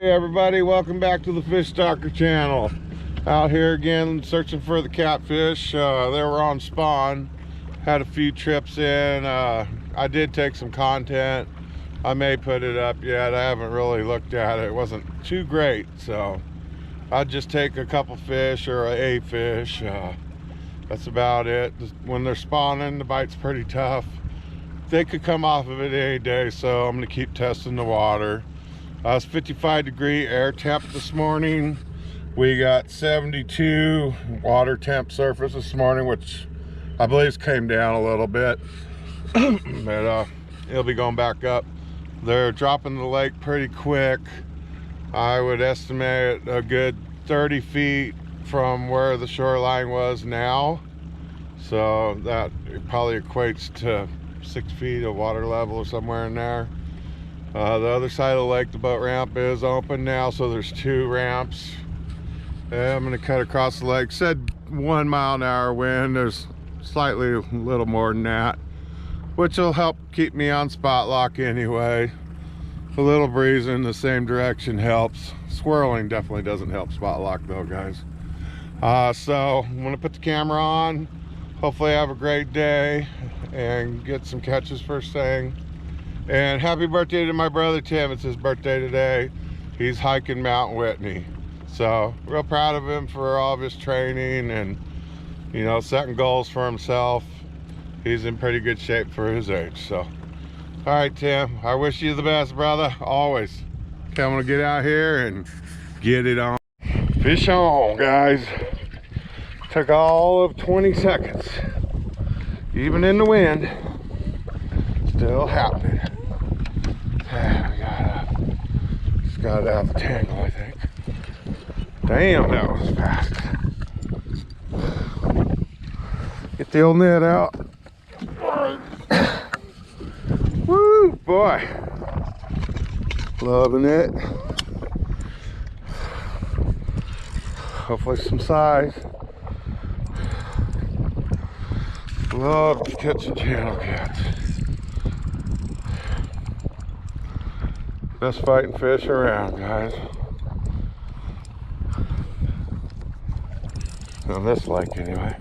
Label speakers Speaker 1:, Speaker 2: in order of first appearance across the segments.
Speaker 1: Hey everybody, welcome back to the Fish Stalker channel. Out here again searching for the catfish. They were on spawn. Had a few trips in. I did take some content. I may put it up yet. I haven't really looked at it. It wasn't too great, so I'd just take a couple fish or a fish. That's about it. When they're spawning, the bite's pretty tough. They could come off of it any day, so I'm gonna keep testing the water. It's 55-degree air temp this morning. We got 72 water temp surface this morning, which I believe came down a little bit. But it'll be going back up. They're dropping the lake pretty quick. I would estimate a good 30 feet from where the shoreline was now. So that probably equates to 6 feet of water level or somewhere in there. The other side of the lake, the boat ramp is open now, so there's 2 ramps. And I'm going to cut across the lake. Said 1 mile-an-hour wind. There's slightly a little more than that, which will help keep me on spot lock anyway. A little breeze in the same direction helps. Swirling definitely doesn't help spot lock though, guys. So I'm going to put the camera on. Hopefully have a great day and get some catches first thing. And happy birthday to my brother Tim. It's his birthday today. He's hiking Mount Whitney. So real proud of him for all of his training and, you know, setting goals for himself. He's in pretty good shape for his age. So all right, Tim, I wish you the best, brother, always. Okay, I'm gonna get out here and get it on. Fish on, guys. Took all of 20 seconds. Even in the wind, still happening. Just got out of the tangle, I think. Damn, that was fast. Get the old net out. Woo, boy. Loving it. Hopefully some size. Love catching channel cats. Best fighting fish around, guys. On this lake, anyway.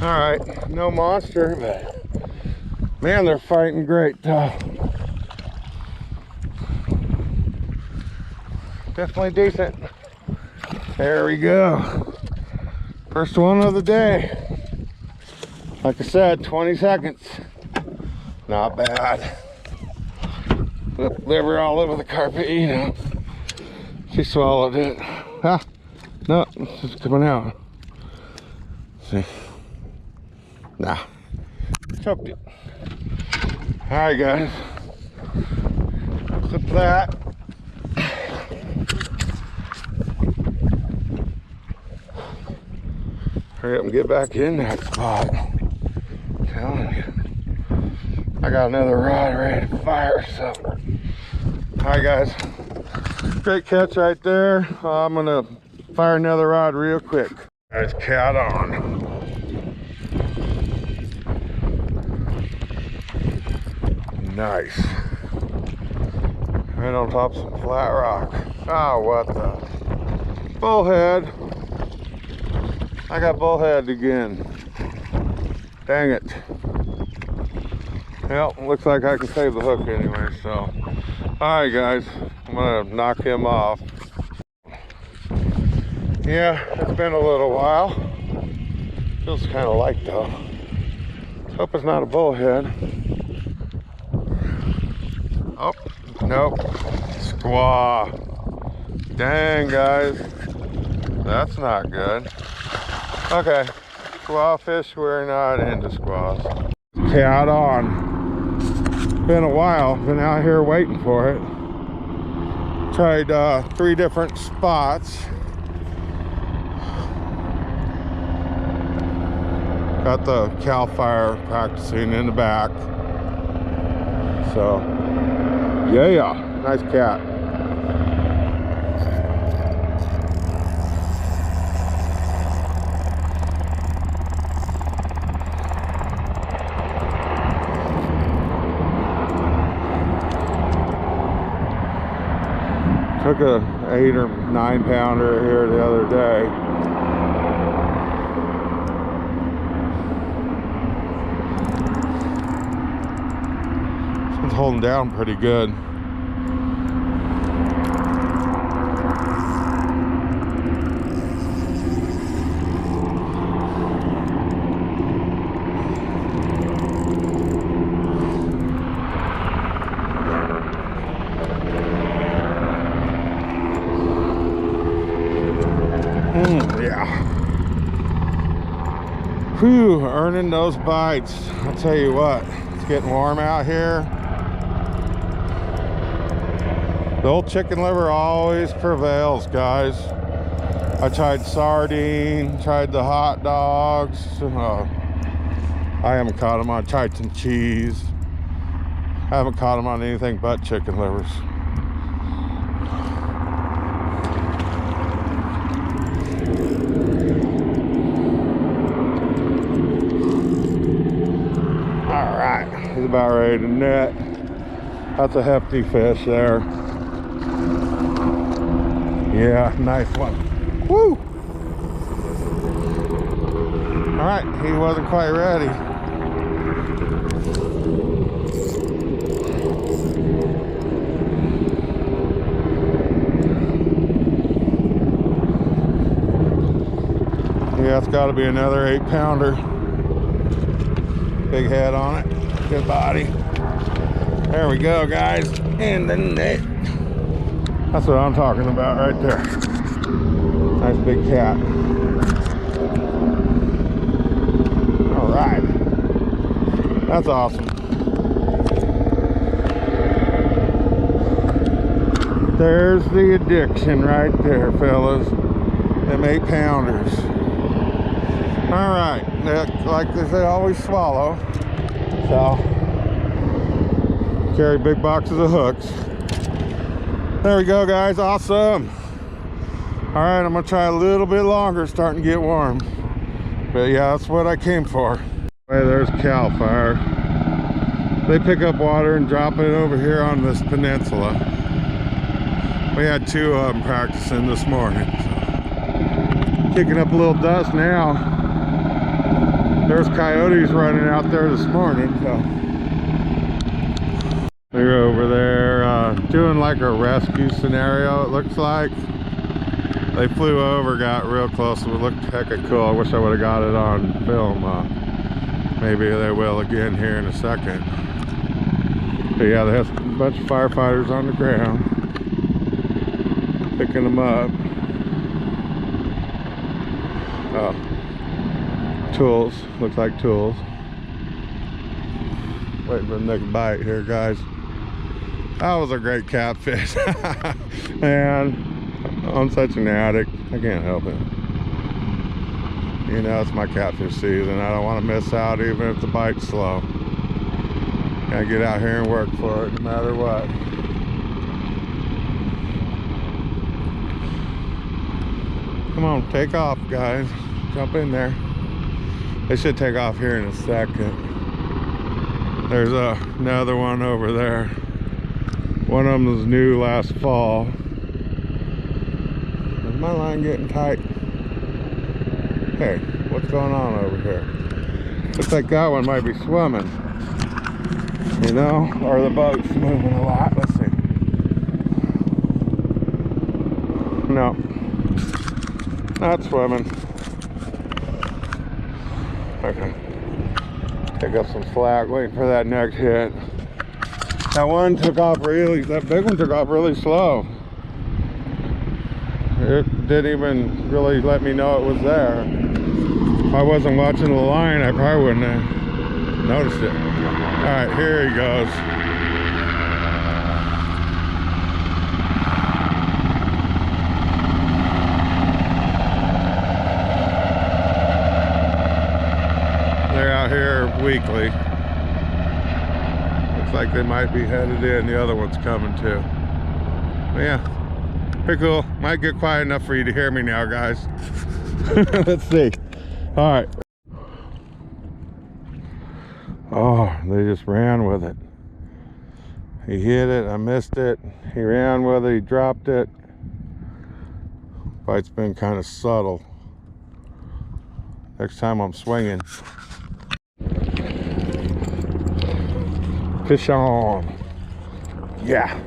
Speaker 1: All right, no monster, but man, they're fighting great tough. Definitely decent. There we go. First one of the day. Like I said, 20 seconds. Not bad. Liver all over the carpet, you know. She swallowed it. Ah, no, it's just coming out. Let's see. Nah, choked it. All right, guys. Clip that. Hurry up and get back in that spot. I'm telling you. I got another rod ready to fire, so. All right, guys. Great catch right there. I'm gonna fire another rod real quick. Guys, cat on. Nice. Right on top of some flat rock. Oh, what the? Bullhead. I got bullhead again. Dang it. Well, looks like I can save the hook anyway, so. All right, guys. I'm gonna knock him off. Yeah, it's been a little while. Feels kind of light though. Hope it's not a bullhead. Oh, nope. Squaw. Dang, guys. That's not good. Okay, squaw fish, we're not into squaws. Cat on. Been a while, been out here waiting for it. Tried 3 different spots. Got the Cal Fire practicing in the back. So, yeah, nice cat. Took a 8 or 9 pounder here the other day. It's holding down pretty good. Yeah. Whew, earning those bites. I'll tell you what, it's getting warm out here. The old chicken liver always prevails, guys. I tried sardine, tried the hot dogs. I haven't caught them on, tried some cheese. I haven't caught them on anything but chicken livers. All right, he's about ready to net. That's a hefty fish there. Yeah, nice one. Woo! All right, he wasn't quite ready. Yeah, it's got to be another 8 pounder. Big head on it, good body. There we go, guys, in the net. That's what I'm talking about right there. Nice big cat. All right, that's awesome. There's the addiction right there, fellas. Them 8 pounders. All right, like they always swallow. So, carry big boxes of hooks. There we go, guys, awesome. All right, I'm gonna try a little bit longer, starting to get warm. But yeah, that's what I came for. Hey, there's Cal Fire. They pick up water and drop it over here on this peninsula. We had 2 of them practicing this morning. So. Kicking up a little dust now. There's coyotes running out there this morning, so. They're over there doing like a rescue scenario, it looks like. They flew over, got real close, it looked hecka cool. I wish I would have got it on film. Maybe they will again here in a second. But yeah, they have a bunch of firefighters on the ground picking them up. Tools, looks like tools. Waiting for the next bite here, guys. That was a great catfish. Man, I'm such an addict. I can't help it. You know, it's my catfish season. I don't want to miss out even if the bite's slow. Gotta get out here and work for it no matter what. Come on, take off, guys. Jump in there. They should take off here in a second. There's another one over there. One of them was new last fall. Is my line getting tight? Hey, what's going on over here? Looks like that one might be swimming. You know, or the boat's moving a lot. Let's see. No, not swimming. Okay. Pick up some slack, waiting for that next hit. That one took off really, that big one took off really slow. It didn't even really let me know it was there. If I wasn't watching the line, I probably wouldn't have noticed it. All right, here he goes. They're out here weekly. Looks like they might be headed in. The other one's coming too. But yeah, pretty cool. Might get quiet enough for you to hear me now, guys. Let's see. All right. Oh, they just ran with it. He hit it, I missed it. He ran with it, he dropped it. Bite's been kind of subtle. Next time I'm swinging. Fish on. Yeah.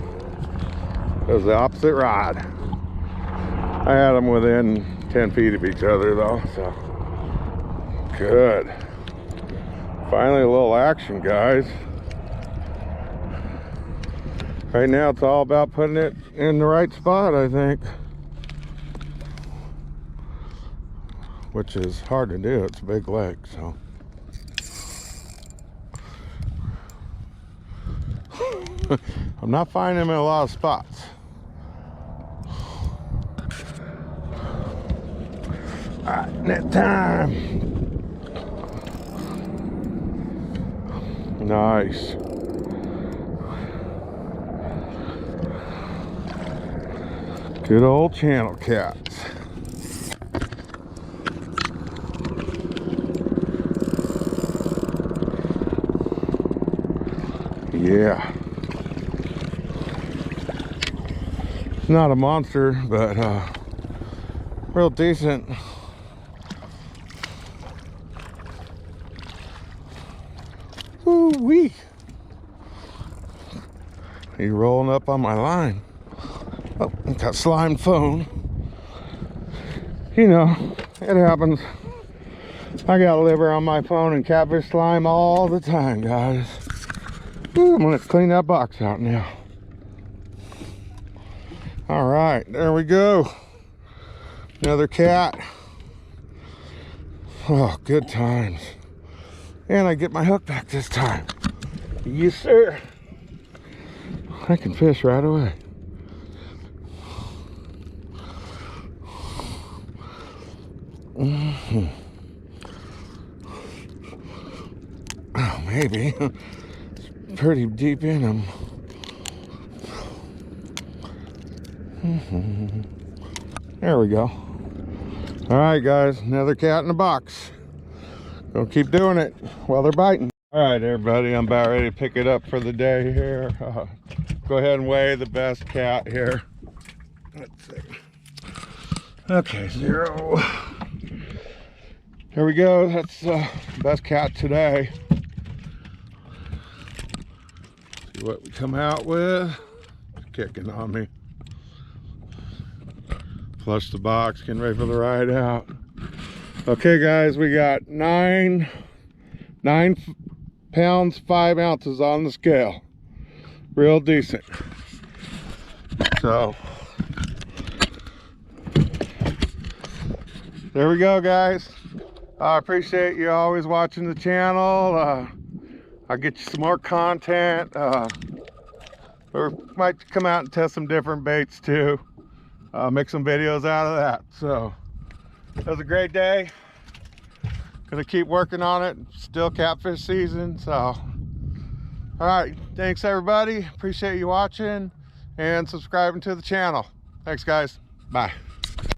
Speaker 1: It was the opposite rod. I had them within 10 feet of each other though, so. Good. Finally a little action, guys. Right now it's all about putting it in the right spot, I think. Which is hard to do, it's a big lake, so. I'm not finding them in a lot of spots. All right, net time. Nice. Good old channel cats. Yeah. Not a monster, but real decent. Ooh-wee. He rolling up on my line. Oh, got slime phone. You know, it happens. I got liver on my phone and catfish slime all the time, guys. Ooh, I'm gonna clean that box out now. All right, there we go. Another cat. Oh, good times. And I get my hook back this time. Yes, sir. I can fish right away. Oh, maybe. It's pretty deep in them. There we go. All right, guys, another cat in the box. Gonna keep doing it while they're biting. All right, everybody, I'm about ready to pick it up for the day here. Go ahead and weigh the best cat here. Let's see. Okay, 0. Here we go. That's best cat today. See what we come out with. It's kicking on me. Flush the box, getting ready for the ride out. Okay, guys, we got 9 pounds 5 ounces on the scale. Real decent. So there we go, guys. I appreciate you always watching the channel. I'll get you some more content. We might come out and test some different baits too. Make some videos out of that. So it was a great day. Gonna keep working on it. Still catfish season. So all right, thanks everybody. Appreciate you watching and subscribing to the channel. Thanks, guys. Bye.